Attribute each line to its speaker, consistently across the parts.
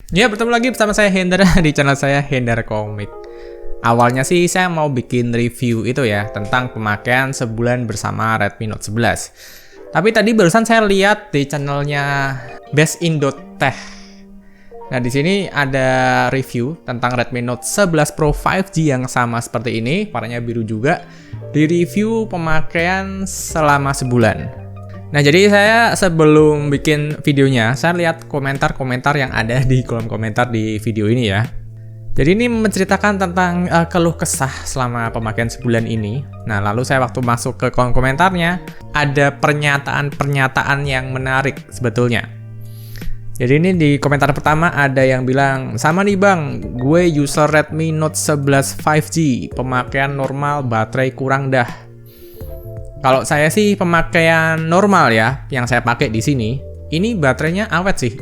Speaker 1: Ya, bertemu lagi bersama saya Hendra di channel saya Hendra Komik. Awalnya sih saya mau bikin review itu ya tentang pemakaian sebulan bersama Redmi Note 11. Tapi tadi barusan saya lihat di channelnya Best Indo Tech. Nah, di sini ada review tentang Redmi Note 11 Pro 5G yang sama seperti ini, warnanya biru juga. Di review pemakaian selama sebulan. Nah, jadi saya sebelum bikin videonya, saya lihat komentar-komentar yang ada di kolom komentar di video ini ya. Jadi ini menceritakan tentang keluh kesah selama pemakaian sebulan ini. Nah, lalu saya waktu masuk ke kolom komentarnya, ada pernyataan-pernyataan yang menarik sebetulnya. Jadi ini di komentar pertama ada yang bilang, sama nih bang, gue user Redmi Note 11 5G, pemakaian normal, baterai kurang dah. Kalau saya sih pemakaian normal ya, yang saya pakai di sini, ini baterainya awet sih.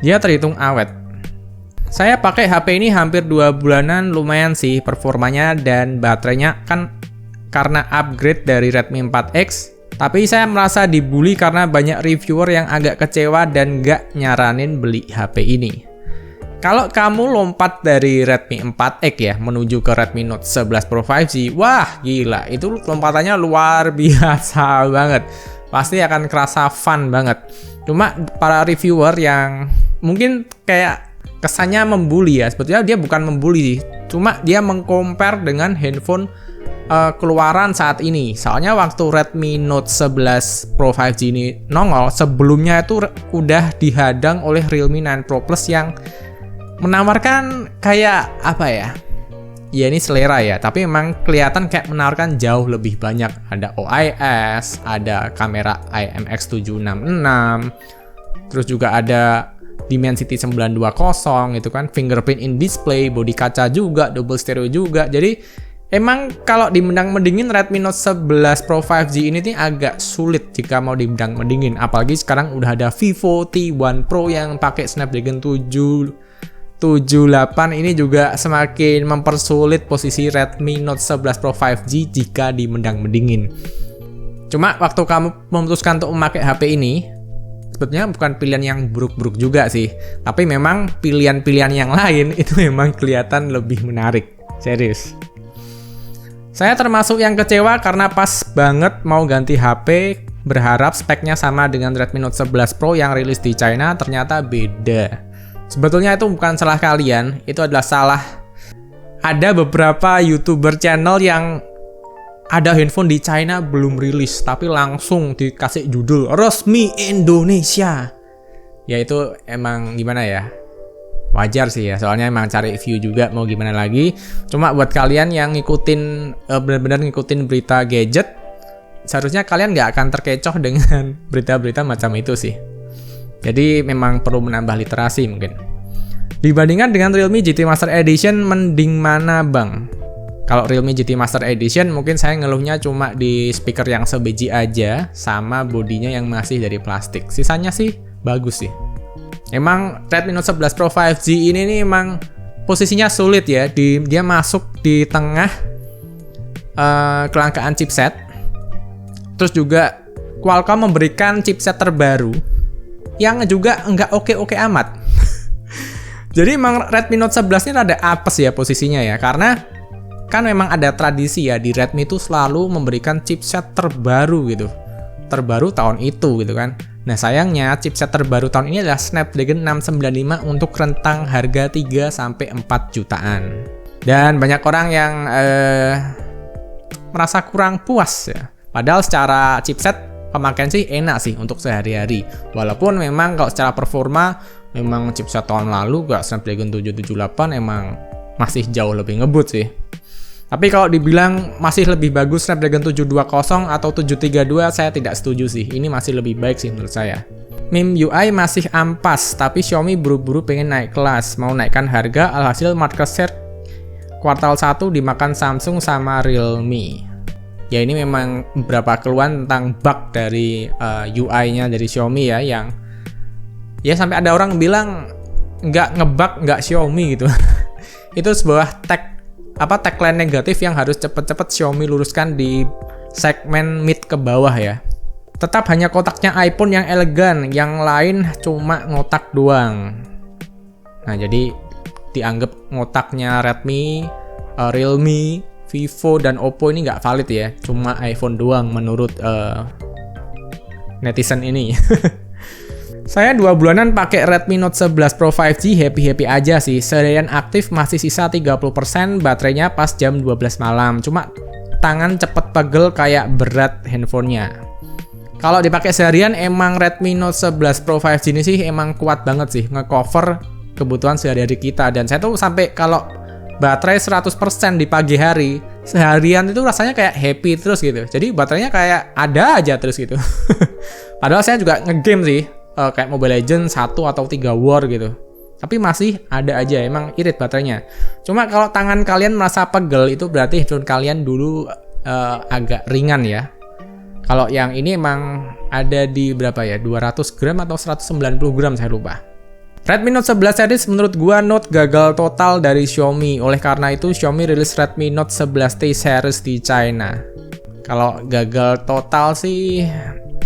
Speaker 1: Dia terhitung awet. Saya pakai HP ini hampir 2 bulanan, lumayan sih performanya dan baterainya kan karena upgrade dari Redmi 4X. Tapi saya merasa dibully karena banyak reviewer yang agak kecewa dan gak nyaranin beli HP ini. Kalau kamu lompat dari Redmi 4X ya menuju ke Redmi Note 11 Pro 5G, wah gila, itu lompatannya luar biasa banget. Pasti akan kerasa fun banget. Cuma para reviewer yang mungkin kayak kesannya membuli ya, sebetulnya dia bukan membuli sih. Cuma dia meng-compare dengan handphone keluaran saat ini. Soalnya waktu Redmi Note 11 Pro 5G ini nongol, sebelumnya itu udah dihadang oleh Realme 9 Pro Plus yang menawarkan kayak apa ya? Ya ini selera ya, tapi memang kelihatan kayak menawarkan jauh lebih banyak. Ada OIS, ada kamera IMX766, terus juga ada Dimensity 920 gitu kan, fingerprint in display, bodi kaca juga, double stereo juga. Jadi emang kalau dimendang-mendingin Redmi Note 11 Pro 5G ini nih agak sulit jika mau dimendang-mendingin. Apalagi sekarang udah ada Vivo T1 Pro yang pakai Snapdragon 778 ini juga semakin mempersulit posisi Redmi Note 11 Pro 5G jika dimendang-mendingin. Cuma waktu kamu memutuskan untuk memakai HP ini, sebetulnya bukan pilihan yang buruk-buruk juga sih. Tapi memang pilihan-pilihan yang lain itu memang kelihatan lebih menarik. Serius. Saya termasuk yang kecewa karena pas banget mau ganti HP, berharap speknya sama dengan Redmi Note 11 Pro yang rilis di China, ternyata beda. Sebetulnya itu bukan salah kalian, itu adalah salah ada beberapa YouTuber channel yang ada handphone di China belum rilis, tapi langsung dikasih judul resmi Indonesia. Ya itu emang gimana ya? Wajar sih ya, soalnya emang cari view juga, mau gimana lagi. Cuma buat kalian yang ngikutin, benar-benar ngikutin berita gadget, seharusnya kalian nggak akan terkecoh dengan berita-berita macam itu sih. Jadi memang perlu menambah literasi mungkin. Dibandingkan dengan Realme GT Master Edition, mending mana bang? Kalau Realme GT Master Edition mungkin saya ngeluhnya cuma di speaker yang sebiji aja, sama bodinya yang masih dari plastik. Sisanya sih bagus sih. Emang Redmi Note 11 Pro 5G ini nih emang posisinya sulit ya. Dia masuk di tengah kelangkaan chipset. Terus juga Qualcomm memberikan chipset terbaru yang juga nggak oke-oke amat. Jadi emang Redmi Note 11 ini rada apes ya posisinya ya, karena kan memang ada tradisi ya di Redmi itu selalu memberikan chipset terbaru gitu. Terbaru tahun itu gitu kan. Nah sayangnya chipset terbaru tahun ini adalah Snapdragon 695 untuk rentang harga 3-4 jutaan. Dan banyak orang yang merasa kurang puas ya. Padahal secara chipset pemakaian sih enak sih untuk sehari-hari. Walaupun memang kalau secara performa memang chipset tahun lalu gak Snapdragon 778 emang masih jauh lebih ngebut sih. Tapi kalau dibilang masih lebih bagus Snapdragon 720 atau 732 saya tidak setuju sih. Ini masih lebih baik sih menurut saya. MIUI masih ampas, tapi Xiaomi buru-buru pengen naik kelas, mau naikkan harga, alhasil market share kuartal 1 dimakan Samsung sama Realme. Ya ini memang beberapa keluhan tentang bug dari UI-nya dari Xiaomi ya, yang ya sampai ada orang bilang nggak ngebug nggak Xiaomi gitu. Itu sebuah tagline negatif yang harus cepet-cepet Xiaomi luruskan di segmen mid ke bawah ya. Tetap hanya kotaknya iPhone yang elegan, yang lain cuma ngotak doang. Nah, jadi dianggap ngotaknya Redmi, Realme, Vivo, dan Oppo ini nggak valid ya. Cuma iPhone doang menurut netizen ini. Saya 2 bulanan pakai Redmi Note 11 Pro 5G, happy-happy aja sih. Seharian aktif masih sisa 30%, baterainya pas jam 12 malam. Cuma tangan cepet pegel kayak berat handphonenya. Kalau dipakai seharian emang Redmi Note 11 Pro 5G ini sih emang kuat banget sih ngecover kebutuhan sehari-hari kita. Dan saya tuh sampai kalau baterai 100% di pagi hari, seharian itu rasanya kayak happy terus gitu. Jadi baterainya kayak ada aja terus gitu. Padahal saya juga ngegame sih, kayak Mobile Legends 1 atau 3 war gitu. Tapi masih ada aja, emang irit baterainya. Cuma kalau tangan kalian merasa pegel, itu berarti headphone kalian dulu agak ringan ya. Kalau yang ini emang ada di berapa ya, 200 gram atau 190 gram, saya lupa. Redmi Note 11 series menurut gua Note gagal total dari Xiaomi. Oleh karena itu Xiaomi rilis Redmi Note 11T series di China. Kalau gagal total sih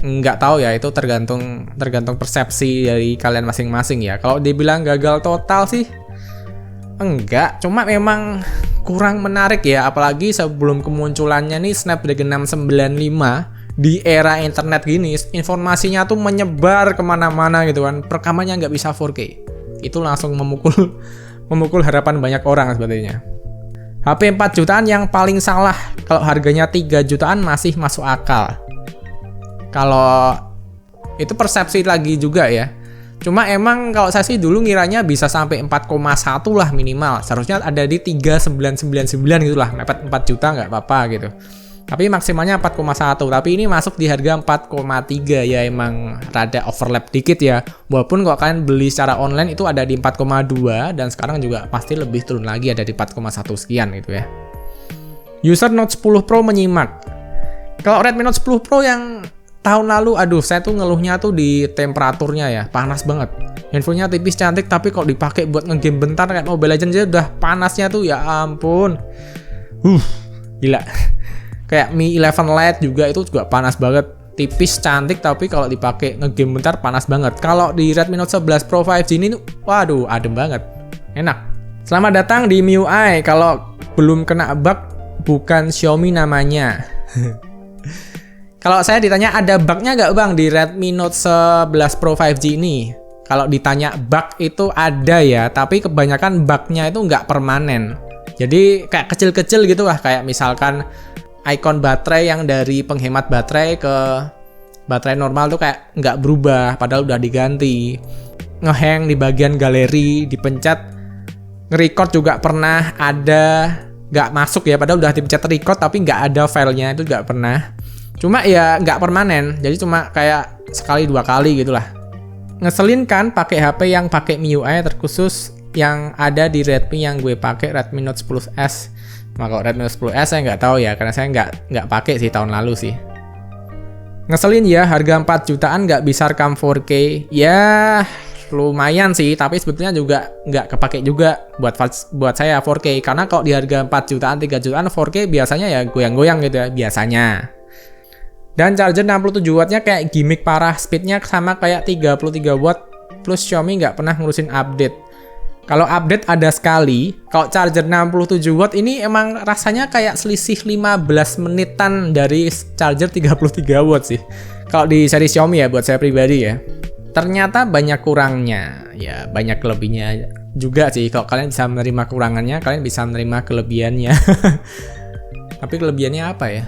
Speaker 1: nggak tahu ya, itu tergantung persepsi dari kalian masing-masing ya. Kalau dibilang gagal total sih enggak, cuma memang kurang menarik ya, apalagi sebelum kemunculannya nih Snapdragon 695 di era internet gini, informasinya tuh menyebar kemana-mana gitu kan, perekamannya nggak bisa 4K. Itu langsung memukul harapan banyak orang sebenarnya. HP 4 jutaan yang paling salah, kalau harganya 3 jutaan masih masuk akal. Kalau itu persepsi lagi juga ya. Cuma emang kalau saya sih dulu ngiranya bisa sampai 4,1 lah minimal. Seharusnya ada di 3,999 gitu lah. Mepet 4 juta nggak apa-apa gitu. Tapi maksimalnya 4,1. Tapi ini masuk di harga 4,3 ya, emang rada overlap dikit ya. Walaupun kalau kalian beli secara online itu ada di 4,2 dan sekarang juga pasti lebih turun lagi, ada di 4,1 sekian gitu ya. User Note 10 Pro menyimak. Kalau Redmi Note 10 Pro yang tahun lalu, aduh, saya tuh ngeluhnya tuh di temperaturnya ya, panas banget. Handphonenya tipis cantik, tapi kalau dipakai buat ngegame bentar kayak Mobile Legends aja udah panasnya tuh ya ampun. Gila. Kayak Mi 11 Lite juga itu juga panas banget. Tipis cantik, tapi kalau dipakai ngegame bentar panas banget. Kalau di Redmi Note 11 Pro 5G ini tuh, waduh, adem banget. Enak. Selamat datang di MIUI. Kalau belum kena bug, bukan Xiaomi namanya. Kalau saya ditanya ada bugnya nggak bang di Redmi Note 11 Pro 5G ini? Kalau ditanya bug itu ada ya, tapi kebanyakan bugnya itu nggak permanen. Jadi kayak kecil-kecil gitu lah, kayak misalkan icon baterai yang dari penghemat baterai ke baterai normal tuh kayak nggak berubah, padahal udah diganti. Ngehang di bagian galeri, dipencet nge-record juga pernah ada nggak masuk ya, padahal udah dipencet record tapi nggak ada filenya, itu nggak pernah. Cuma ya nggak permanen, jadi cuma kayak sekali 2 kali gitulah. Ngeselin kan pakai HP yang pakai MIUI terkhusus yang ada di Redmi yang gue pakai, Redmi Note 10s. Kalau Redmi Note 10s saya nggak tahu ya, karena saya nggak pakai sih tahun lalu sih. Ngeselin ya, harga 4 jutaan nggak bisa rekam 4K. Ya lumayan sih, tapi sebetulnya juga nggak kepake juga buat saya 4K. Karena kalau di harga 4 jutaan, 3 jutaan 4K biasanya ya goyang-goyang gitu ya, biasanya. Dan charger 67 wattnya kayak gimmick parah, speednya sama kayak 33 watt, plus Xiaomi nggak pernah ngurusin update. Kalau update ada sekali, kalau charger 67 watt ini emang rasanya kayak selisih 15 menitan dari charger 33 watt sih. Kalau di seri Xiaomi ya, buat saya pribadi ya. Ternyata banyak kurangnya, ya banyak lebihnya juga sih. Kalau kalian bisa menerima kurangannya, kalian bisa menerima kelebihannya. Tapi kelebihannya apa ya?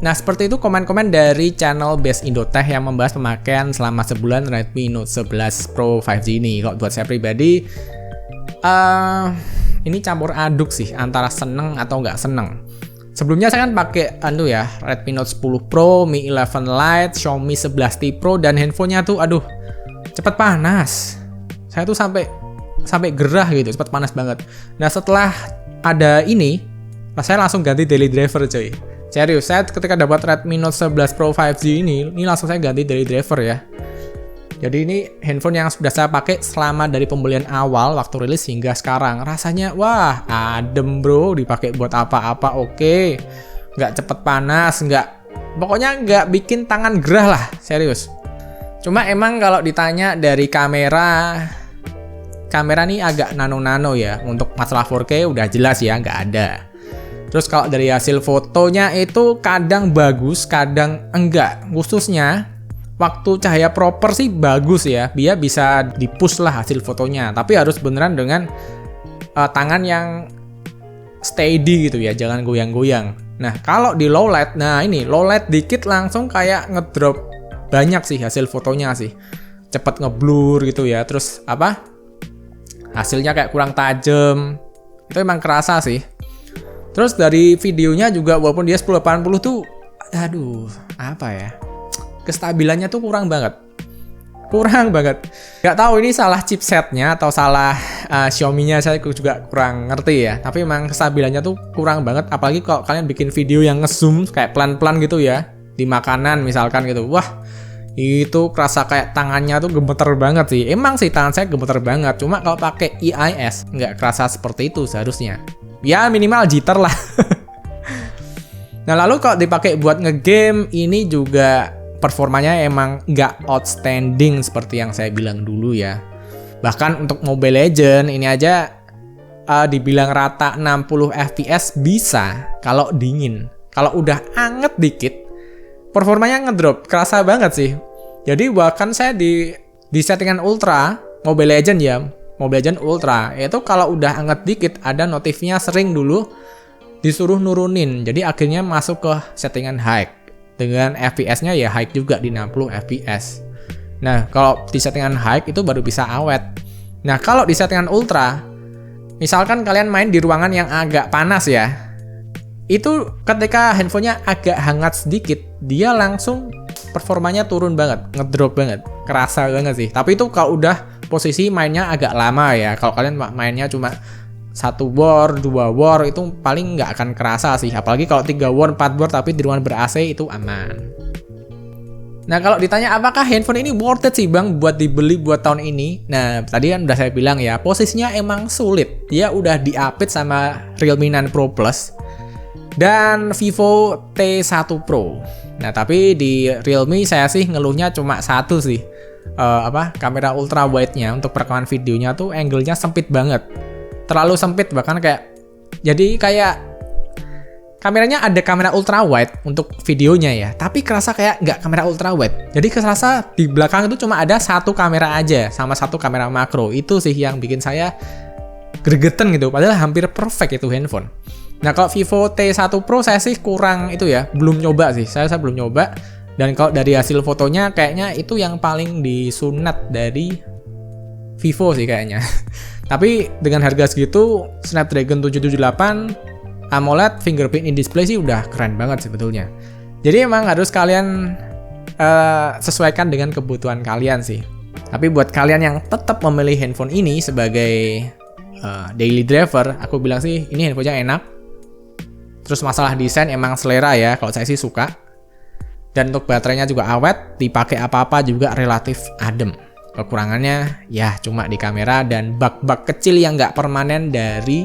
Speaker 1: Nah, seperti itu komen-komen dari channel Best Indotech yang membahas pemakaian selama sebulan Redmi Note 11 Pro 5G ini. Kalau buat saya pribadi, ini campur aduk sih, antara seneng atau nggak seneng. Sebelumnya saya kan pakai Redmi Note 10 Pro, Mi 11 Lite, Xiaomi 11T Pro, dan handphonenya tuh cepet panas. Saya tuh sampai gerah gitu, cepet panas banget. Nah, setelah ada ini, saya langsung ganti daily driver coy. Serius, saya ketika dapat Redmi Note 11 Pro 5G ini langsung saya ganti daily driver ya. Jadi ini handphone yang sudah saya pakai selama dari pembelian awal waktu rilis hingga sekarang. Rasanya wah adem bro, dipakai buat apa-apa oke. Nggak cepet panas, pokoknya nggak bikin tangan gerah lah, serius. Cuma emang kalau ditanya dari kamera, kamera nih agak nano-nano ya. Untuk masalah 4K udah jelas ya, nggak ada. Terus kalau dari hasil fotonya itu kadang bagus, kadang enggak. Khususnya waktu cahaya proper sih bagus ya. Dia bisa di-push lah hasil fotonya. Tapi harus beneran dengan tangan yang steady gitu ya, jangan goyang-goyang. Nah, kalau di low light, nah ini low light dikit langsung kayak ngedrop banyak sih hasil fotonya sih. Cepet ngeblur gitu ya. Terus hasilnya kayak kurang tajam. Itu emang kerasa sih. Terus dari videonya juga walaupun dia 1080 tuh kestabilannya tuh kurang banget. Gak tahu ini salah chipsetnya atau salah Xiaomi-nya, saya juga kurang ngerti ya. Tapi emang kestabilannya tuh kurang banget. Apalagi kalau kalian bikin video yang nge-zoom kayak pelan-pelan gitu ya. Di makanan misalkan gitu. Wah, itu kerasa kayak tangannya tuh gemeter banget sih. Emang sih tangan saya gemeter banget. Cuma kalau pakai EIS nggak kerasa seperti itu seharusnya. Ya minimal jitter lah. Nah lalu kalau dipakai buat ngegame ini juga performanya emang nggak outstanding seperti yang saya bilang dulu ya. Bahkan untuk Mobile Legends ini aja dibilang rata 60 fps bisa kalau dingin. Kalau udah anget dikit performanya ngedrop, kerasa banget sih. Jadi bahkan saya di settingan ultra Mobile Legends ya, Mobile Legends Ultra itu kalau udah anget dikit ada notifnya sering dulu disuruh nurunin. Jadi akhirnya masuk ke settingan high. Dengan FPS-nya ya high juga di 60 fps. Nah, kalau di settingan high itu baru bisa awet. Nah, kalau di settingan ultra, misalkan kalian main di ruangan yang agak panas ya, itu ketika handphonenya agak hangat sedikit, dia langsung performanya turun banget, ngedrop banget, kerasa banget sih. Tapi itu kalau udah posisi mainnya agak lama ya. Kalau kalian mainnya cuma 1 war, 2 war itu paling nggak akan kerasa sih. Apalagi kalau 3 war, 4 war tapi di ruangan ber-AC itu aman. Nah, kalau ditanya apakah handphone ini worth it sih Bang buat dibeli buat tahun ini? Nah, tadi kan udah saya bilang ya, posisinya emang sulit. Dia udah diapit sama Realme 9 Pro Plus dan Vivo T1 Pro. Nah, tapi di Realme saya sih ngeluhnya cuma satu sih. Kamera ultra wide-nya untuk perekaman videonya tuh angle-nya sempit banget. Terlalu sempit bahkan kayak kameranya ada kamera ultra wide untuk videonya ya, tapi kerasa kayak nggak kamera ultra wide. Jadi kerasa di belakang itu cuma ada satu kamera aja sama satu kamera makro. Itu sih yang bikin saya gregeten gitu. Padahal hampir perfect itu handphone. Nah, kalau Vivo T1 Pro saya sih kurang itu ya, belum nyoba sih. Saya belum nyoba. Dan kalau dari hasil fotonya kayaknya itu yang paling disunat dari Vivo sih kayaknya. Tapi dengan harga segitu, Snapdragon 778 AMOLED fingerprint in display sih udah keren banget sebetulnya. Jadi emang harus kalian sesuaikan dengan kebutuhan kalian sih. Tapi buat kalian yang tetap memilih handphone ini sebagai daily driver, aku bilang sih ini handphonenya enak. Terus masalah desain emang selera ya, kalau saya sih suka. Dan untuk baterainya juga awet, dipakai apa-apa juga relatif adem. Kekurangannya ya cuma di kamera dan bug-bug kecil yang nggak permanen dari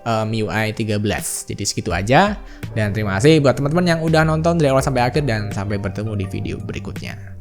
Speaker 1: MIUI 13. Jadi segitu aja. Dan terima kasih buat teman-teman yang udah nonton dari awal sampai akhir dan sampai bertemu di video berikutnya.